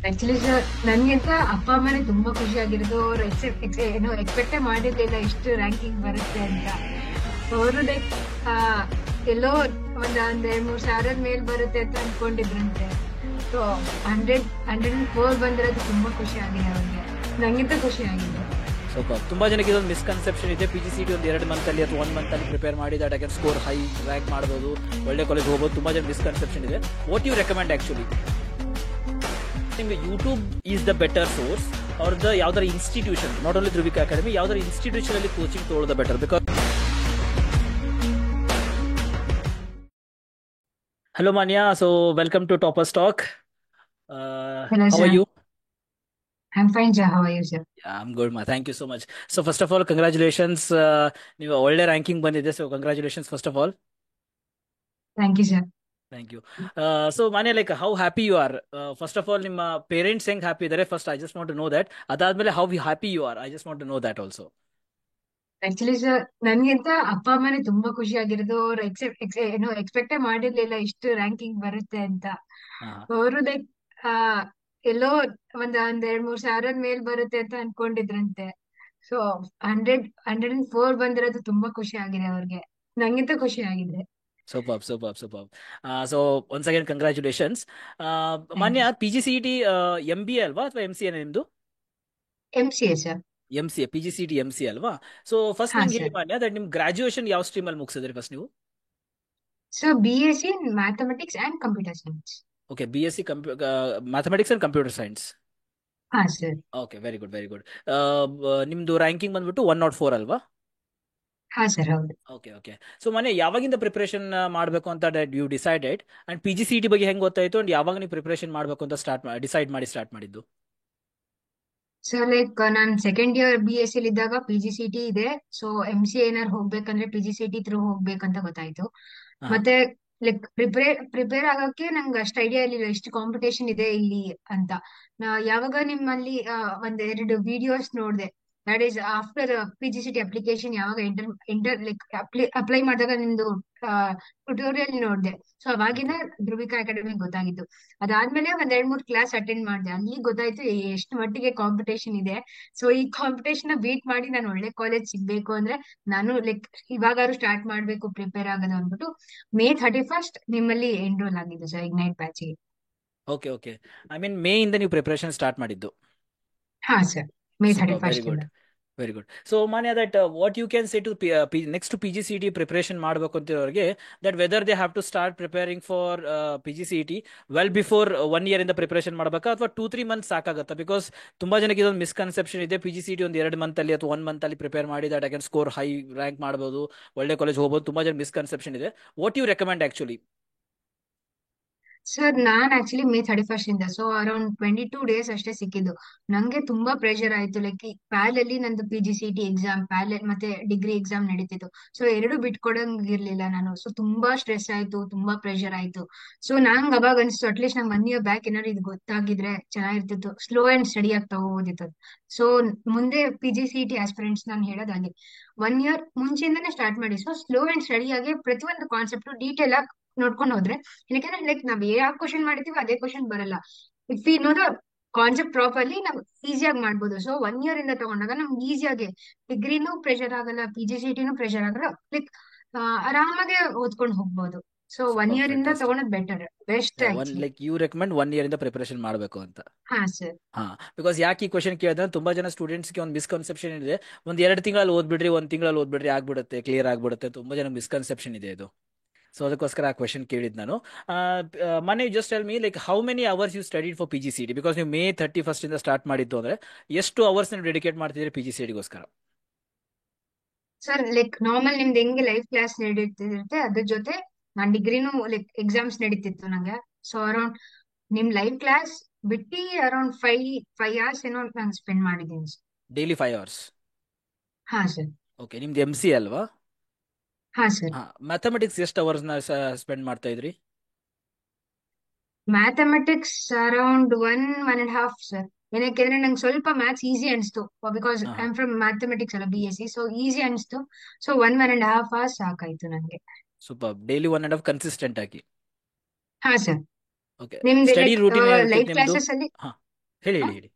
Actually sir ನನ್ಗಿಂತ ಅಪ್ಪ ಅಮ್ಮನೇ ತುಂಬಾ ಖುಷಿ ಆಗಿರೋದು. ಅವ್ರು ಏನು ಎಕ್ಸ್ಪೆಕ್ಟೇ ಮಾಡಿರ್ಲಿಲ್ಲ ಇಷ್ಟು ರ್ಯಾಂಕಿಂಗ್ ಬರುತ್ತೆ ಅಂತ. ಅವರು ಲೈಕ್ ಎಲ್ಲೋ ಒಂದ್ 2-3 ಸಾವಿರದ ಮೇಲ್ ಬರುತ್ತೆ ಅಂತ ಅನ್ಕೊಂಡಿದ್ರಂತೆ. ಸೊ 104 ಬಂದಿರೋದು ತುಂಬಾ ಖುಷಿ ಆಗಿದೆ ಅವ್ರಿಗೆ. ನಂಗಿಂತ ಖುಷಿ ಆಗಿದೆ. ಸ್ವಲ್ಪ ತುಂಬಾ ಜನಕ್ಕೆ ಇದೊಂದು ಮಿಸ್ಕನ್ಸೆಪ್ಷನ್ ಇದೆ, ಪಿ ಜಿ ಸಿ ಟಿ ಒಂದು 2 ಮಂತ್ ಅಲ್ಲಿ ಅಥವಾ 1 ಮಂತ್ ಅಲ್ಲಿ ಪ್ರಿಪೇರ್ ಮಾಡಿ that I can score high rank ಮಾಡ್ಬೋದು, ಒಳ್ಳೆ ಕಾಲೇಜ್ ಹೋಗ್ಬೋದು. ತುಂಬಾ ಜನ ಮಿಸ್ಕನ್ಸೆಪ್ಷನ್ ಇದೆ. What you recommend actually? ನಿಮಗೆ YouTube is the better source ಅವ್ರದ ಯಾವ್ದಾರ institution, not only Dhruvika Academy, ಯಾವ್ದಾರ ಇನ್ಸ್ಟಿಟ್ಯೂಷನ್ ಅಲ್ಲಿ ಕೋಚಿಂಗ್ ತಗೊಳ್ಳೋದು better? Because hello Manya, so welcome to topper stack. Hello how are sir. You? I'm fine sir. How are you sir? I am good ma'am, thank you so much. So first of all congratulations, ನೀವು ಒಳ್ಳೆ ranking ಬಂದಿದೆ. So congratulations first of all. Thank you sir. Thank you. So Manya, like how happy you are? First of all ನಿಮ್ಮ parents ಹೆಂಗ್ happy ಇದ್ದಾರೆ first I just want to know that. ಅದಾದ್ಮೇಲೆ how happy you are I just want to know that also. Actually sir ನನ್ಗಿಂತ ಅಪ್ಪ ಅಮ್ಮನೇ ತುಂಬಾ ಖುಷಿ ಆಗಿರೋದು. ಅವ್ರು ಏನು ಎಕ್ಸ್ಪೆಕ್ಟೇ ಮಾಡಿರ್ಲಿಲ್ಲ ಇಷ್ಟು ರ್ಯಾಂಕಿಂಗ್ ಬರುತ್ತೆ ಅಂತ. ಅವರು ಲೈಕ್ ಆ ಎಲ್ಲೋ ಒಂದ್ 2-3 ಸಾವಿರದ ಮೇಲ್ ಬರುತ್ತೆ ಅಂತ ಅನ್ಕೊಂಡಿದ್ರಂತೆ. ಸೊ 104 ಬಂದಿರೋದು ತುಂಬಾ ಖುಷಿ ಆಗಿದೆ ಅವ್ರಿಗೆ. ನಂಗಿಂತ ಖುಷಿ ಆಗಿದೆ. Super super super. So once again congratulations. Thank you. Manya, P G C T M B A ಅಲ್ವಾ ಅಥವಾ ಎಂ ಸಿ ಎ ನಿಮ್ದು? MCA sir. M C A, P G C T M C ಅಲ್ವಾ? ಸೊ ಫಸ್ಟ್ ಹಾ ನಂಗೆ ಹೇಳಿ sir. ಮಾನ್ಯ, that ನಿಮ್ graduation ಯಾವ ಸ್ಟ್ರೀಮ್ ಅಲ್ಲಿ ಮುಗಿಸಿದ್ರಿ ಫಸ್ಟ್ ನೀವು? So BSc in Mathematics and Computer Science. Okay, B S C mathematics and computer science. ಹಾ sir. Okay, very good very good. ನಿಮ್ದು ರ್ಯಾಂಕಿಂಗ್ ಬಂದ್ಬಿಟ್ಟು 104 ಅಲ್ವಾ? ಹಾ ಸರ್ ಹೌದು. Okay okay. ಸೊ ಮನೆ ಯಾವಾಗಿಂದ ಪ್ರಿಪರೇಷನ್ ಮಾಡಬೇಕು ಅಂತ you decided, and P G C T ಬಗ್ಗೆ ಹೆಂಗ್ ಗೊತ್ತಾಯ್ತು, ಅಂಡ್ ಯಾವಾಗ ನೀವು ಪ್ರಿಪರೇಷನ್ ಮಾಡಬೇಕು ಅಂತ ಡಿಸೈಡ್ ಮಾಡಿ ಸ್ಟಾರ್ಟ್ ಮಾಡಿದ್ದು? ಸರ್ ಲೈಕ್ ನಾನ್ ಸೆಕೆಂಡ್ ಇಯರ್ BSc ಇದ್ದಾಗ PGCT ಇದೆ. ಸೊ MCA ಏನಾರು ಹೋಗ್ಬೇಕಂದ್ರೆ PGCT ಥ್ರೂ ಹೋಗ್ಬೇಕಂತ ಗೊತ್ತಾಯ್ತು. ಹಾ. ಮತ್ತೆ ಲೈಕ್ ಪ್ರಿಪೇರ್ ಆಗಕ್ಕೆ ನಂಗೆ ಅಷ್ಟು ಐಡಿಯಾ ಇರ್ಲಿಲ್ಲ ಎಷ್ಟು ಕಾಂಪಿಟೇಷನ್ ಇದೆ ಇಲ್ಲಿ ಅಂತ. ನಾ ಯಾವಾಗ ನಿಮ್ಮಲ್ಲಿ ಒಂದೆರಡು ವಿಡಿಯೋಸ್ ನೋಡಿದೆ. That is after PGCT application ಯಾವಾಗ ಎಂಟರ್ ಲೈಕ್ ಅಪ್ಲೈ ಮಾಡಿದಾಗ ನಿಮ್ದು ಟ್ಯುಟೋರಿಯಲ್ ನೋಡಿದೆ. ಸೊ ಅವಾಗಿನ ಓಕೆ ಧ್ರುವಿಕಾ ಅಕಾಡೆಮಿ ಗೊತ್ತಾಗಿತ್ತು. ಅದಾದ್ಮೇಲೆ 2-3 ಕ್ಲಾಸ್ ಅಟೆಂಡ್ ಮಾಡಿದೆ. ಅಲ್ಲಿ ಗೊತ್ತಾಯ್ತು ಎಷ್ಟು ಮಟ್ಟಿಗೆ ಕಾಂಪಿಟೇಷನ್ ಇದೆ. ಸೊ ಈ ಕಾಂಪಿಟೇಷನ್ ಬೀಟ್ ಮಾಡಿ ನಾನು ಒಳ್ಳೆ ಕಾಲೇಜ್ ಸಿಗ್ಬೇಕು ಅಂದ್ರೆ ನಾನು ಲೈಕ್ ಇವಾಗಾದ್ರೂ ಸ್ಟಾರ್ಟ್ ಮಾಡ್ಬೇಕು ಪ್ರಿಪೇರ್ ಆಗೋದು ಅಂದ್ಬಿಟ್ಟು May 31st ನಿಮ್ಮಲ್ಲಿ ಎನ್ರೋಲ್ ಆಗಿದೆ ಸರ್ ಇಗ್ನೈಟ್ ಬ್ಯಾಚಿಗೆ. Okay okay. I mean May ಇಂದ ನೀವು ಪ್ರಿಪರೇಷನ್ ಸ್ಟಾರ್ಟ್ ಮಾಡಿದ್ದು? ಹಾ sir. May super, thirty very first ಇಂದ. Good very good. So Manya, that what you can say to next P G C T preparation ಮಾಡಬೇಕು ಅಂತಿರೋರಿಗೆ, that whether they have to start preparing for P G C T well before 1 year ಇಂದ preparation ಮಾಡಬೇಕಾ ಅಥವಾ 2-3 months ಸಾಕಾಗುತ್ತಾ? Because ತುಂಬಾ ಜನಕ್ಕೆ ಇದೊಂದು misconception ಇದೆ, P G C T ಒಂದು 2 ಮಂತ್ ಅಲ್ಲಿ ಅಥವಾ 1 ಮಂತ್ ಅಲ್ಲಿ ಪ್ರಿಪೇರ್ ಮಾಡಿ that I can score high rank ಮಾಡ್ಬೋದು, ಒಳ್ಳೆ ಕಾಲೇಜ್ ಹೋಗ್ಬೋದು. ತುಂಬಾ ಜನ ಮಿಸ್ಕನ್ಸೆಪ್ಷನ್ ಇದೆ. What you recommend actually? Sir ನಾನ್ ಆಕ್ಚುಲಿ May 31st ಇಂದ ಸೊ ಅರೌಂಡ್ 22 ಡೇಸ್ ಅಷ್ಟೇ ಸಿಕ್ಕಿದ್ದು. ನಂಗೆ ತುಂಬಾ ಪ್ರೆಷರ್ ಆಯ್ತು. ಲೈಕ್ ಪ್ಯಾಲಲ್ಲಿ ನಂದು PGCT ಎಕ್ಸಾಮ್, ಮತ್ತೆ ಡಿಗ್ರಿ ಎಕ್ಸಾಮ್ ನಡೀತಿತ್ತು. ಸೊ ಎರಡು ಬಿಟ್ಕೊಡಂಗಿರ್ಲಿಲ್ಲ ನಾನು. ಸೊ ತುಂಬಾ ಸ್ಟ್ರೆಸ್ ಆಯ್ತು, ತುಂಬಾ ಪ್ರೆಷರ್ ಆಯ್ತು. ಸೊ ನಂಗ್ ಅವಾಗ ಅನ್ಸ್ತು ಅಟ್ಲೀಸ್ಟ್ ನಂಗೆ 1 ಇಯರ್ ಬ್ಯಾಕ್ ಏನಾದ್ರು ಇದು ಗೊತ್ತಾಗಿದ್ರೆ ಚೆನ್ನಾಗಿರ್ತಿತ್ತು, ಸ್ಲೋ ಅಂಡ್ ಸ್ಟಡಿ ಆಗಿ ತಗೋಬೋದಿತ್ತು. ಸೊ ಮುಂದೆ PGCT ಆಸ್ಪಿರೆಂಟ್ಸ್ ನಾನು ಹೇಳೋದಾಗಿ 1 ಇಯರ್ ಮುಂಚೆಯಿಂದಾನೇ ಸ್ಟಾರ್ಟ್ ಮಾಡಿ. ಸೊ ಸ್ಲೋ ಅಂಡ್ ಸ್ಟಡಿ ಆಗಿ ಪ್ರತಿಯೊಂದು ಕಾನ್ಸೆಪ್ಟ್ ಡೀಟೇಲ್ ಆಗಿ ನೋಡ್ಕೊಂಡು ಹೋದ್ರೆ, ಯಾಕಂದ್ರೆ ಲೈಕ್ ನಾವ್ ಯಾವ ಕ್ವಶನ್ ಮಾಡಿದೀವಿ ಅದೇ ಕ್ವಶನ್ ಬರಲ್ಲ. If we know the concept properly ನಾವು ಈಸಿಯಾಗಿ ಮಾಡ್ಬೋದು. ಸೊ 1 ಇಯರ್ ಇಂದ ತಗೊಂಡಾಗ ನಮ್ಗೆ ಈಸಿಯಾಗಿ ಡಿಗ್ರಿನೂ ಪ್ರೆಷರ್ ಆಗಲ್ಲ, PGCTನೂ ಪ್ರೆಷರ್ ಆಗಲ್ಲ. ಲೈಕ್ ಆರಾಮಾಗೆ ಓದ್ಕೊಂಡು ಹೋಗ್ಬೋದು. ಸೊ ಒನ್ ಸೂಪರ್, ಇಯರ್ ಇಂದ ಫ್ಯಾಂಟಾಸ್ಟಿಕ್. ತಗೊಂಡ್ better, best actually. Like you recommend 1 year ಇಂದ ಪ್ರಿಪರೇಷನ್ ಮಾಡಬೇಕು ಅಂತ? ಹಾ ಸರ್. ಹಾ. ಬಿಕಾಸ್ ಯಾಕೆ ಈ ಕ್ವಶನ್ ಕೇಳಿದ್ರೆ, ತುಂಬಾ ಜನ ಸ್ಟೂಡೆಂಟ್ಸ್ಗೆ ಒಂದು ಮಿಸ್ಕನ್ಸೆಪ್ಷನ್ ಇದೆ, ಒಂದ್ 2 ತಿಂಗಳಲ್ಲಿ ಓದ್ಬಿಡ್ರಿ, 1 ತಿಂಗಳಲ್ಲಿ ಓದ್ಬಿಡ್ರಿ, ಆಗ್ಬಿಡುತ್ತೆ, ಕ್ಲಿಯರ್ ಆಗ್ಬಿಡುತ್ತೆ. ತುಂಬಾ ಜನ ಮಿಸ್ಕನ್ಸೆಪ್ಷನ್ ಇದೆ ಇದು. ಸೊ ಅದಕ್ಕೋಸ್ಕರ ಆ ಕ್ವಶನ್ ಕೇಳಿದ್ ನಾನು. ಮನೆ just tell me, like how many hours you studied for P G C T? Because ನೀವು May 31st ಇಂದ ಸ್ಟಾರ್ಟ್ ಮಾಡಿದ್ದು ಅಂದ್ರೆ ಎಷ್ಟು ಅವರ್ಸ್ ನೀವು ಡೆಡಿಕೇಟ್ ಮಾಡ್ತಿದ್ದೀರಿ ಪಿ ಜಿ ಸಿ ಟಿಗೋಸ್ಕರ? ಸರ್ ಲೈಕ್ ನಾರ್ಮಲ್ ನಿಮ್ದು ಹೆಂಗೆ ಲೈವ್ ಕ್ಲಾಸ್ ನಡೀತಿರುತ್ತೆ ಅದ್ರ ಜೊತೆ ನಾನ್ ಡಿಗ್ರಿನೂ ಲೈಕ್ ಎಕ್ಸಾಮ್ಸ್ ನಡೀತಿತ್ತು ನಂಗೆ. ಸೊ ಅರೌಂಡ್ ನಿಮ್ ಲೈವ್ ಕ್ಲಾಸ್ ಬಿಟ್ಟು ಅರೌಂಡ್ ಫೈವ್ ಅವರ್ಸ್ ಏನೋ ನಾನು ಸ್ಪೆಂಡ್ ಮಾಡಿದ್ದೀನಿ ಸರ್. Daily 5 hours? ಹಾ ಸರ್. ಓಕೆ, ನಿಮ್ದು ಎಂ ಸಿ ಅಲ್ವಾ? ಹಾ ಸರ್. ಹಾ. ಮ್ಯಾಥಮೆಟಿಕ್ಸ್ ಎಷ್ಟು ಅವರ್ಸ್ನ ಸ್ಪೆಂಡ್ ಮಾಡ್ತಾ ಇದ್ರಿ? Mathematics around 1.5 sir. ಏನಕ್ಕೆಂದ್ರೆ ನಂಗೆ ಸ್ವಲ್ಪ ಮ್ಯಾಥ್ಸ್ ಈಸಿ ಅನಿಸ್ತು. ಬಿಕಾಸ್ ಹಾ ಐ ಹಾ. ಆಮ್ ಫ್ರಮ್ ಮ್ಯಾಥಮೆಟಿಕ್ಸ್ ಅಲ್ಲ BSc, ಸೊ ಈಸಿ ಅನಿಸ್ತು. ಸೊ 1.5 ಅವರ್ಸ್ ಸಾಕಾಯ್ತು ನಂಗೆ. ಸೂಪರ್. ಡೈಲಿ 1.5 ಕನ್ಸಿಸ್ಟೆಂಟ್ ಆಗಿ? ಹಾ ಸರ್. ಓಕೆ. ನಿಮ್ದು ಸ್ಟಡಿ ಲೈಕ್ ರೂಟೀನ್ ಲೈವ್ ಏನಿರ್ತೈತೆ ನಿಮ್ದು? ಕ್ಲಾಸಸ್ ಅಲ್ಲಿ ಹಾ. ಹೇಳಿ ಹೇಳಿ ಹೇಳಿ.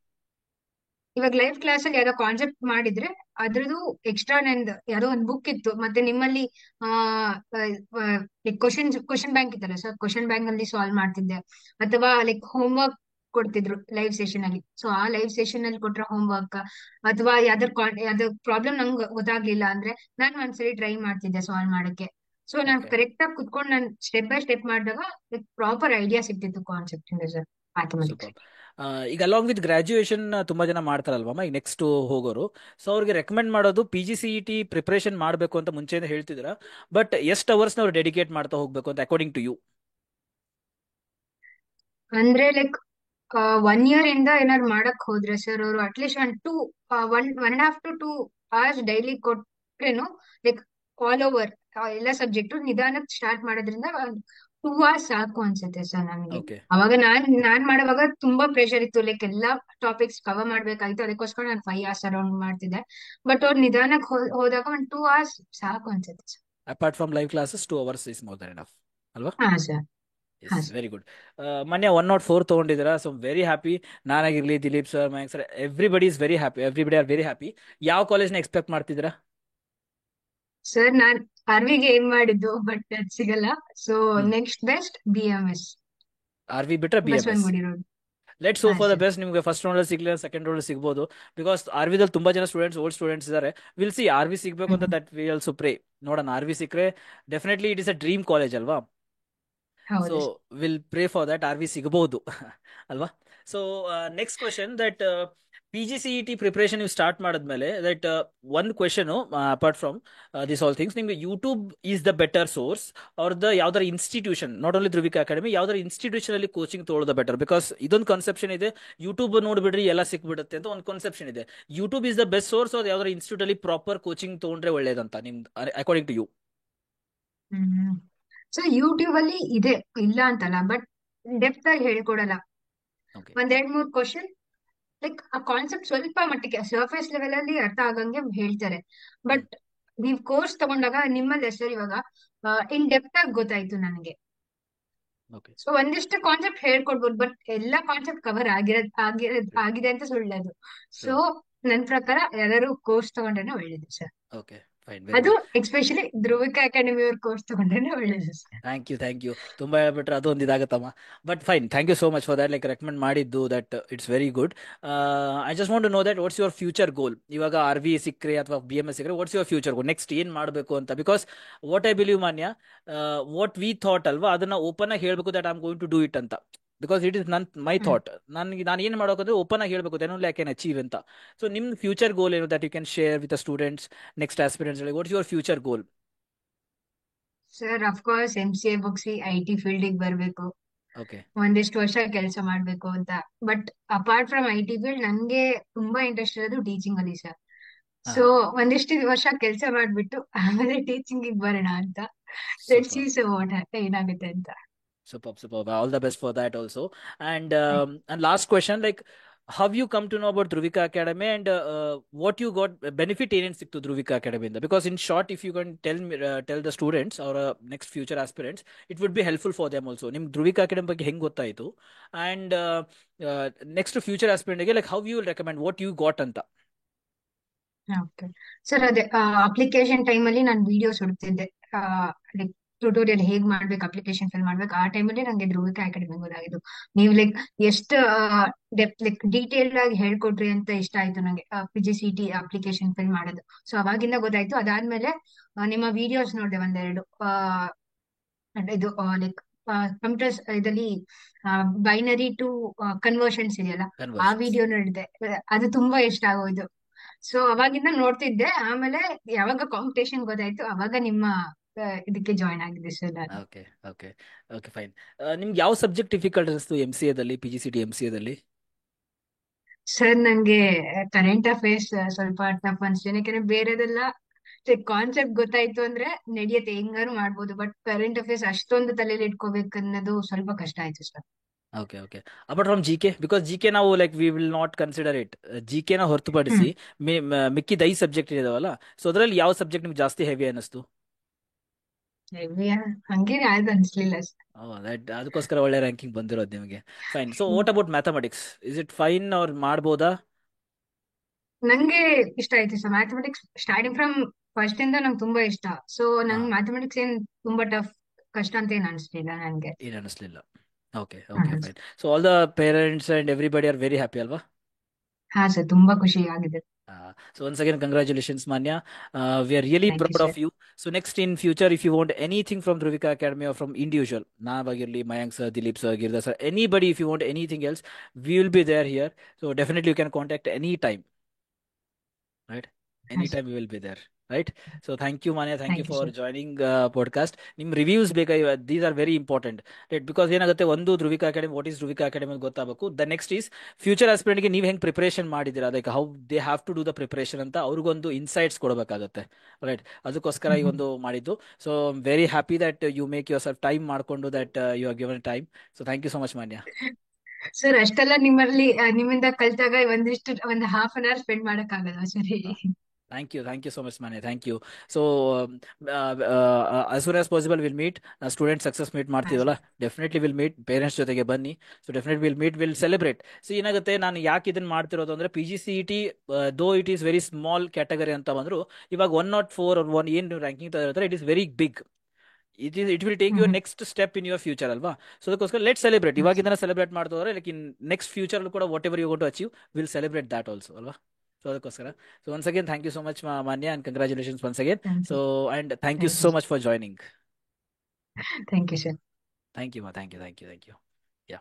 ಇವಾಗ ಲೈವ್ ಕ್ಲಾಸ್ ಅಲ್ಲಿ ಯಾವ್ದೋ ಕಾನ್ಸೆಪ್ಟ್ ಮಾಡಿದ್ರೆ ಅದ್ರದ್ದು ಎಕ್ಸ್ಟ್ರಾ ನಂದು ಯಾವ್ದೋ ಒಂದು ಬುಕ್ ಇತ್ತು, ಮತ್ತೆ ನಿಮ್ಮಲ್ಲಿ ಆ ಕ್ವಶನ್ ಬ್ಯಾಂಕ್ ಇತ್ತಲ್ಲ ಸರ್, ಕ್ವಶನ್ ಬ್ಯಾಂಕ್ ಅಲ್ಲಿ ಸಾಲ್ವ್ ಮಾಡ್ತಿದ್ದೆ, ಅಥವಾ ಲೈಕ್ ಹೋಮ್ ವರ್ಕ್ ಕೊಡ್ತಿದ್ರು ಲೈವ್ ಸೆಷನ್ ಅಲ್ಲಿ. ಸೊ ಆ ಲೈವ್ ಸೆಷನ್ ಅಲ್ಲಿ ಕೊಟ್ರ ಹೋಮ್ ವರ್ಕ್ ಅಥವಾ ಯಾವ್ದಾದ್ರು ಪ್ರಾಬ್ಲಮ್ ನಂಗೆ ಗೊತ್ತಾಗ್ಲಿಲ್ಲ ಅಂದ್ರೆ ನಾನು ಒಂದ್ಸರಿ ಟ್ರೈ ಮಾಡ್ತಿದ್ದೆ ಸಾಲ್ವ್ ಮಾಡಕ್ಕೆ. ಸೊ ನಾನು ಓಕೆ, ಕರೆಕ್ಟ್ ಆಗಿ ಕುತ್ಕೊಂಡು ನಾನು ಸ್ಟೆಪ್ ಬೈ ಸ್ಟೆಪ್ ಮಾಡಿದಾಗ ಪ್ರಾಪರ್ ಐಡಿಯಾ ಸಿಕ್ತಿತ್ತು ಕಾನ್ಸೆಪ್ಟ್ ಇಂದ ಸರ್, ಮ್ಯಾಥಮೆಟಿಕ್ಸ್. ಸೂಪರ್. ಈಗ ಅಲಾಂಗ್ ವಿತ್ ಗ್ರಾಜುಯೇಷನ್ ತುಂಬಾ ಜನ ಮಾಡ್ತಾರಲ್ವಮ್ಮ, ಈಗ ನೆಕ್ಸ್ಟ್ ಹೋಗೋರು. ಸೊ ಅವ್ರಿಗೆ ರೆಕಮೆಂಡ್ ಮಾಡೋದು P G C E T preparation ಮಾಡಬೇಕು ಅಂತ ಮುಂಚೆನೇ ಹೇಳ್ತಿದ್ದೀರಾ, ಬಟ್ ಎಷ್ಟು ಅವರ್ಸ್ನ ಅವ್ರು ಡೆಡಿಕೇಟ್ ಮಾಡ್ತಾ ಹೋಗ್ಬೇಕು ಅಂತ ಅಕಾರ್ಡಿಂಗ್ ಟು ಯು? ಅಂದ್ರೆ ಲೈಕ್ 1 ಇಯರ್ ಇಂದ ಏನಾದ್ರು ಮಾಡಕ್ ಹೋದ್ರೆ ಸರ್, ಅವರು at least one and half to 2 hours daily ಕೊಟ್ರೇನು, ಲೈಕ್ ಆಲ್ ಓವರ್ ಎಲ್ಲ ಸಬ್ಜೆಕ್ಟ್ ನಿಧಾನಕ್ಕೆ ಸ್ಟಾರ್ಟ್ ಮಾಡೋದ್ರಿಂದ 2 ಅವರ್ಸ್ ಸಾಕು ಅನ್ಸುತ್ತೆ ಸರ್ ನನಗೆ. ಓಕೆ. ಅವಾಗ ನಾನ್ ಮಾಡುವಾಗ ತುಂಬಾ ಪ್ರೆಷರ್ ಇತ್ತು, ಲೈಕ್ ಎಲ್ಲಾ ಟಾಪಿಕ್ಸ್ ಕವರ್ ಮಾಡ್ಬೇಕಾಯ್ತು, ಅದಕ್ಕೋಸ್ಕರ ನಾನು 5 ಅವರ್ಸ್ ಅರೌಂಡ್ ಮಾಡ್ತಿದ್ದೆ. ಬಟ್ ಅವ್ರು ನಿಧಾನಕ್ಕೆ ಹೋದಾಗ 1 2 ಅವರ್ಸ್ ಸಾಕು ಅನ್ಸುತ್ತೆ sir. Apart from live classes 2 hours is more than enough ಅಲ್ವಾ? ಹಾ ಸರ್. ಎಸ್, ಹಾ ಸರ್. Very good. ಮೊನ್ನೆ 104 ತೊಗೊಂಡಿದ್ದೀರಾ, ಸೊ ವೆರಿ ಹ್ಯಾಪಿ. ನಾನಾಗಿರ್ಲಿ, Dileep sir, Mayank sir, everybody is very happy, everybody are very happy. ಯಾವ ಕಾಲೇಜ್ನ ಎಕ್ಸ್ಪೆಕ್ಟ್ ಮಾಡ್ತಿದ್ದೀರಾ? ಸರ್ ನಾನ್ ಅರ್ವಿಗೆ ಏನ್ ಮಾಡಿದ್ದು, ಬಟ್ ಅದ್ ಸಿಗಲ್ಲ. So hmm. Next best BMS, R V ಬಿಟ್ರೆ B M S. Basavanagudi road. Let's hope ಹಾ ಫಾರ್ ದ ಸರ್. ಬೆಸ್ಟ್. ನಿಮಗೆ ಫಸ್ಟ್ ರೌಂಡ್ ಸಿಗ್ಲಿಲ್ಲ, ಸೆಕೆಂಡ್ ರೌಂಡ್ ಸಿಗ್ಬೋದು. ಬಿಕಾಸ್ ಆರ್ ವಿದಲ್ಲಿ ತುಂಬಾ ಜನ ಸ್ಟೂಡೆಂಟ್ಸ್, ಓಲ್ಡ್ ಸ್ಟೂಡೆಂಟ್ಸ್ ಇದ್ದಾರೆ. ವಿಲ್ ಸಿ ಆರ್ ವಿ ಸಿಗ್ಬೇಕು ಅಂತ, hmm. That we also pray. ನೋಡೋಣ, ಆರ್ ವಿ ಸಿಕ್ಕರೆ definitely it is a dream college ಅಲ್ವಾ? ಸೊ ಹೌದು sir. Will pray for that R V ಸಿಗಬಹುದು ಅಲ್ವಾ? So next question, that P G C E T preparation ನೀವು start ಮಾಡಿದ್ಮೇಲೆ, that ಒಂದು question apart from this all things, ನಿಮ್ಗೆ YouTube is the better source ಅವ್ರದ್ದು ಯಾವ್ದಾರ institution, not only Dhruvika Academy, ಯಾವ್ದಾರ institution ಅಲ್ಲಿ ಕೋಚಿಂಗ್ ತೊಗೊಳ್ಳೋದು ಬೆಟರ್? ಬಿಕಾಸ್ ಇದೊಂದು ಕನ್ಸೆಪ್ಷನ್ ಇದೆ, ಯೂಟ್ಯೂಬ್ ನೋಡ್ಬಿಡ್ರಿ ಎಲ್ಲ ಸಿಕ್ಬಿಡುತ್ತೆ ಅಂತ ಒಂದು ಕನ್ಸೆಪ್ಷನ್ ಇದೆ. YouTube is the best source, ಅವ್ರು ಯಾವ್ದಾರ ಇನ್ಸ್ಟಿಟ್ಯೂಟ್ ಅಲ್ಲಿ ಪ್ರಾಪರ್ ಕೋಚಿಂಗ್ ತೊಗೊಂಡ್ರೆ ಒಳ್ಳೇದಂತ ನಿಮ್ದು according to you? Hmm. So YouTube ಅಲ್ಲಿ ಇದೆ, ಇಲ್ಲ ಅಂತಲ್ಲ, ಬಟ್ ಡೆಪ್ತ್ ಆಗಿ ಹೇಳ್ಕೊಡಲ್ಲ. ಓಕೆ. 1 2 3 ಕ್ವಶನ್, ಲೈಕ್ ಆ ಕಾನ್ಸೆಪ್ಟ್ ಸ್ವಲ್ಪ ಮಟ್ಟಿಗೆ ಸರ್ಫೇಸ್ ಲೆವೆಲ್ ಅಲ್ಲಿ ಅರ್ಥ ಆಗಂಗೆ ಹೇಳ್ತಾರೆ. ಹ್ಮ್. ಬಟ್ ನೀವ್ ಕೋರ್ಸ್ ತಗೊಂಡಾಗ ನಿಮ್ಮಲ್ಲಿ ಹೆಸರು ಇವಾಗ ಇನ್ ಡೆಪ್ತ್ ಆಗಿ ಗೊತ್ತಾಯ್ತು ನನಗೆ. ಓಕೆ. ಸೊ ಒಂದಿಷ್ಟು ಕಾನ್ಸೆಪ್ಟ್ ಹೇಳ್ಕೊಡ್ಬೋದು, ಬಟ್ ಎಲ್ಲಾ ಕಾನ್ಸೆಪ್ಟ್ ಕವರ್ ಆಗಿದೆ ಅಂತ ಸುಳ್ಳದು. So true. ನನ್ ಪ್ರಕಾರ ಯಾವ್ದಾದ್ರು ಕೋರ್ಸ್ ತಗೊಂಡ್ರೆ ಒಳ್ಳೇದು ಸರ್. ಓಕೆ, ಫೈನ್, ವೆರಿ ಅದು ಗುಡ್. ಎಕ್ಸ್ಪೆಷಲಿ ಧ್ರುವಿಕ ಅಕಾಡೆಮಿ ಅವ್ರ ಕೋರ್ಸ್ ತಗೊಂಡ್ರೆ ಒಳ್ಳೇದು sir. Thank you, thank you. ತುಂಬಾ ಹೇಳ್ಬಿಟ್ರೆ ಅದು ಒಂದು ಇದಾಗತ್ತಮ್ಮ. But fine, thank you so much for that, like recommend ಮಾಡಿದ್ದು, that it's very good. I just want to know that what's your future goal. ಇವಾಗ ಆರ್ ವಿ ಸಿಕ್ಕರೆ ಅಥವಾ B M S ಸಿಕ್ಕರೆ what's your future goal, next ಏನ್ ಮಾಡಬೇಕು ಅಂತ? Because what I believe Manya, what we thought ಅಲ್ವಾ, ಅದನ್ನ open ಆಗಿ ಹೇಳ್ಬೇಕು, that I am going to do it ಅಂತ. Because it is my hmm. Thought. ನಾನು ಏನು ಮಾಡೋಕಂದ್ರೆ ಓಪನ್ ಆಗಿ ಹೇಳ್ಬೇಕು, then only I can achieve ಅಂತ. ಸೊ ನಿಮ್ ಫ್ಯೂಚರ್ ಗೋಲ್ ಏನು, that you can share with students, next aspirants? What's your future goal? Sir of course MCA ಮುಗಿಸಿ IT ಫೀಲ್ಡಿಗೆ ಬರ್ಬೇಕು, ಓಕೆ. ಒಂದಿಷ್ಟು ವರ್ಷ ಕೆಲಸ ಮಾಡ್ಬೇಕು ಅಂತ. But apart from IT field ನನ್ಗೆ ತುಂಬಾ ಇಂಟ್ರೆಸ್ಟ್ ಇರೋದು ಟೀಚಿಂಗ್ ಅಲ್ಲಿ ಸರ್. ಹಾ. ಸೊ ಒಂದಿಷ್ಟು ವರ್ಷ ಕೆಲಸ ಮಾಡ್ಬಿಟ್ಟು ಆಮೇಲೆ ಟೀಚಿಂಗ್ ಬರೋಣ ಅಂತ. Let's see super. So what ಏನಾಗುತ್ತೆ ಅಂತ. Superb, superb. All the best for that also. And last question, like, how you come to know about Dhruvika Academy, and what you got benefit ಏನೇನ್ ಸಿಕ್ತು Dhruvika Academy ಇಂದ? Because in short, if you can tell me, tell the students or next future aspirants, it would be helpful for them also. ನಿಮ್ Dhruvika Academy ಬಗ್ಗೆ ಹೆಂಗ್ ಗೊತ್ತಾಯ್ತು? And next future aspirant ಗೆ, like, how you will recommend, what you got ಅಂತ? Okay sir, ಅದೇ application time ಅಲ್ಲಿ ನಾನು videos ಹುಡುಕ್ತಿದ್ದೆ, like tutorial ಹೇಗ್ ಮಾಡ್ಬೇಕು, ಅಪ್ಲಿಕೇಶನ್ ಫಿಲ್ ಮಾಡ್ಬೇಕು. ಆ ಟೈಮಲ್ಲಿ ನಂಗೆ ಧ್ರುವಿಕ ಅಕಾಡೆಮಿ ಗೊತ್ತಾಗಿದ್ದು. ನೀವು ಲೈಕ್ ಎಷ್ಟು ಲೈಕ್ ಡೀಟೇಲ್ ಆಗಿ ಹೇಳ್ಕೊಟ್ರಿ ಅಂತ ಇಷ್ಟ ಆಯ್ತು ನಂಗೆ, PGCET ಅಪ್ಲಿಕೇಶನ್ ಫಿಲ್ ಮಾಡೋದು. ಸೊ ಅವಾಗಿಂದ ಗೊತ್ತಾಯ್ತು. ಅದಾದ್ಮೇಲೆ ನಿಮ್ಮ ವಿಡಿಯೋಸ್ ನೋಡಿದೆ ಒಂದೆರಡು, ಇದು ಲೈಕ್ ಕಂಪ್ಯೂಟರ್ಸ್ ಇದರಲ್ಲಿ ಬೈನರಿ ಟು ಕನ್ವರ್ಷನ್ಸ್ ಇದೆಯಲ್ಲ, ಆ Conversions. ವಿಡಿಯೋ ನೋಡಿದೆ. ಅದು ತುಂಬಾ ಇಷ್ಟ ಆಗೋಯ್ತು. ಸೊ ಅವಾಗಿಂದ ನೋಡ್ತಿದ್ದೆ. ಆಮೇಲೆ ಯಾವಾಗ ಕಾಂಪಿಟೇಷನ್ ಗೊತ್ತಾಯ್ತು, ಅವಾಗ ನಿಮ್ಮ ಇದಕ್ಕೆ ಜಾಯ್ನ್ ಆಗಿದೆ ಸರ್ ನಾನು. Okay, okay, okay, fine. ನಿಮ್ಗೆ ಯಾವ ಸಬ್ಜೆಕ್ಟ್ ಡಿಫಿಕಲ್ಟ್ ಅನಿಸ್ತು ಎಂ ಸಿ ಎದಲ್ಲಿ, P G C T M C ಎದಲ್ಲಿ? ಸರ್ ನಂಗೆ ಕರೆಂಟ್ ಅಫೇರ್ಸ್ ಸ್ವಲ್ಪ ಟಫ್ ಅನ್ಸ್ತೇನೆ, ಯಾಕಂದ್ರೆ ಬೇರೆದೆಲ್ಲ ಕಾನ್ಸೆಪ್ಟ್ ಗೊತ್ತಾಯ್ತು ಅಂದ್ರೆ ನಡೆಯುತ್ತೆ, ಹೆಂಗಾರು ಮಾಡ್ಬೋದು. ಬಟ್ ಕರೆಂಟ್ ಅಫೇರ್ಸ್ ಅಷ್ಟೊಂದು ತಲೆಯಲ್ಲಿ ಇಟ್ಕೋಬೇಕನ್ನೋದು ಸ್ವಲ್ಪ ಕಷ್ಟ ಆಯ್ತು sir. Okay, okay. Apart from G K, because G K ನಾವು like we will not consider it. G K ನ ಹ್ಮ್. ಹೊರತುಪಡಿಸಿ ಮಿಕ್ಕಿದ 5 ಸಬ್ಜೆಕ್ಟ್ ಇದಾವಲ್ಲ, ಸೊ ಅದರಲ್ಲಿ ಯಾವ ಸಬ್ಜೆಕ್ಟ್ ನಿಮ್ಗೆ ಜಾಸ್ತಿ ಹೆವಿ ಅನಿಸ್ತು? ಹೆವಿ ಹಂಗೇನೆ ಆಯ್ತು ಅನ್ಸ್ಲಿಲ್ಲ ಸರ್. ಅದಕ್ಕೋಸ್ಕರ ಒಳ್ಳೆ ರ್ಯಾಂಕಿಂಗ್ ಬಂದಿರೋದು ನಿಮಗೆ. Fine. So what about mathematics, is it fine ಅವ್ರು ಮಾಡ್ಬೋದಾ? ನಂಗೆ ಇಷ್ಟ ಆಯ್ತು sir mathematics. Starting from first ಇಂದ ನಂಗೆ ತುಂಬಾ ಇಷ್ಟ. ಸೊ ಹಾ, ನಂಗೆ ಮ್ಯಾಥಮೆಟಿಕ್ಸ್ ಏನ್ ತುಂಬಾ ಟಫ್ ಕಷ್ಟ ಅಂತ ಏನ್ ಅನ್ಸ್ಲಿಲ್ಲ ನನ್ಗೆ. ಏನು ಅನಿಸ್ಲಿಲ್ಲ. ಓಕೆ ಹಾ okay fine. So all the parents and everybody are very happy ಅಲ್ವಾ? ಹಾ ಸರ್, ತುಂಬಾ ಖುಷಿ ಆಗಿದೆ. So once again, congratulations, Manya. We are really thank you proud of sir. you. So next in future, if you want anything from Dhruvika Academy or from individual, Navagirli, Mayank sir, Dilip sir, Girda sir, anybody, if you want anything else, we will be there here. So definitely you can contact any time, right? ಹಾ sir. Anytime we will be there, right? So thank you, Manya. Thank you thank you for sir. joining podcast. ನಿಮ್ reviews ಬೇಕಾ? These are very important, right? Because ಏನಾಗುತ್ತೆ, ಒಂದು Dhruvika Academy, what is Dhruvika Academy ಅಂತ ಗೊತ್ತಾಗಬೇಕು. The next is future ಆಸ್ಪಿರೆಂಟ್ಗೆ ನೀವು ಹೆಂಗೆ preparation ಮಾಡಿದ್ದೀರಾ, like how they have to do the preparation ಅಂತ ಅವ್ರಿಗೊಂದು ಇನ್ಸೈಟ್ಸ್ ಕೊಡಬೇಕಾಗುತ್ತೆ, ರೈಟ್? ಅದಕ್ಕೋಸ್ಕರ ಈ ಒಂದು ಮಾಡಿದ್ದು. So very happy that you make yourself time ಮಾಡಿಕೊಂಡು that you are given time. So thank you so much, Manya. Sir ಅಷ್ಟೆಲ್ಲ ನಿಮ್ಮಲ್ಲಿ ನಿಮ್ಮಿಂದ ಕಲ್ತಾಗ ಒಂದು ಹಾಫ್ ಅನ್ ಅವರ್ ಸ್ಪೆಂಡ್ ಮಾಡಕ್ ಆಗಲ್ಲ ಸರಿ. Thank you so much, Mane. Thank you. So, as soon as possible, we'll meet. Student success meet ಹಾ ಮಾಡ್ತೀವಲ್ಲ, sir. Definitely will meet. Parents ಜೊತೆಗೆ ಬನ್ನಿ. So definite will meet, will celebrate. So ಏನಾಗುತ್ತೆ, ನಾನು ಯಾಕೆ ಇದನ್ನ ಮಾಡ್ತಿರೋದು ಅಂದ್ರೆ, P G C E T though it is very small category ಅಂತ ಬಂದ್ರು, ಇವಾಗ 104 or 1 ಏನು ರ್ಯಾಂಕಿಂಗ್ ತಗೋತಾರೆ, it is very big. It will take your next step in your future ಅಲ್ವಾ? ಸೊ ಅದಕ್ಕೋಸ್ಕರ ಲೆಟ್ ಸೆಲೆಬ್ರೇಟ್. ಇವಾಗಿಂದ ಸೆಲೆಬ್ರೇಟ್ ಮಾಡ್ತಿದ್ರೆ, ಲೈಕ್ ಇನ್ ನೆಕ್ಸ್ಟ್ ಫ್ಯೂಚರ್ ಕೂಡ what ever you got to achieve, will celebrate that also ಅಲ್ವಾ? So ಅದಕ್ಕೋಸ್ಕರ, so once again thank you so much, Manya, and congratulations once again. Thank so you. And thank you thank you so sir. Much for joining. Thank you sir. Thank you, thank you, thank you, thank you. Yeah.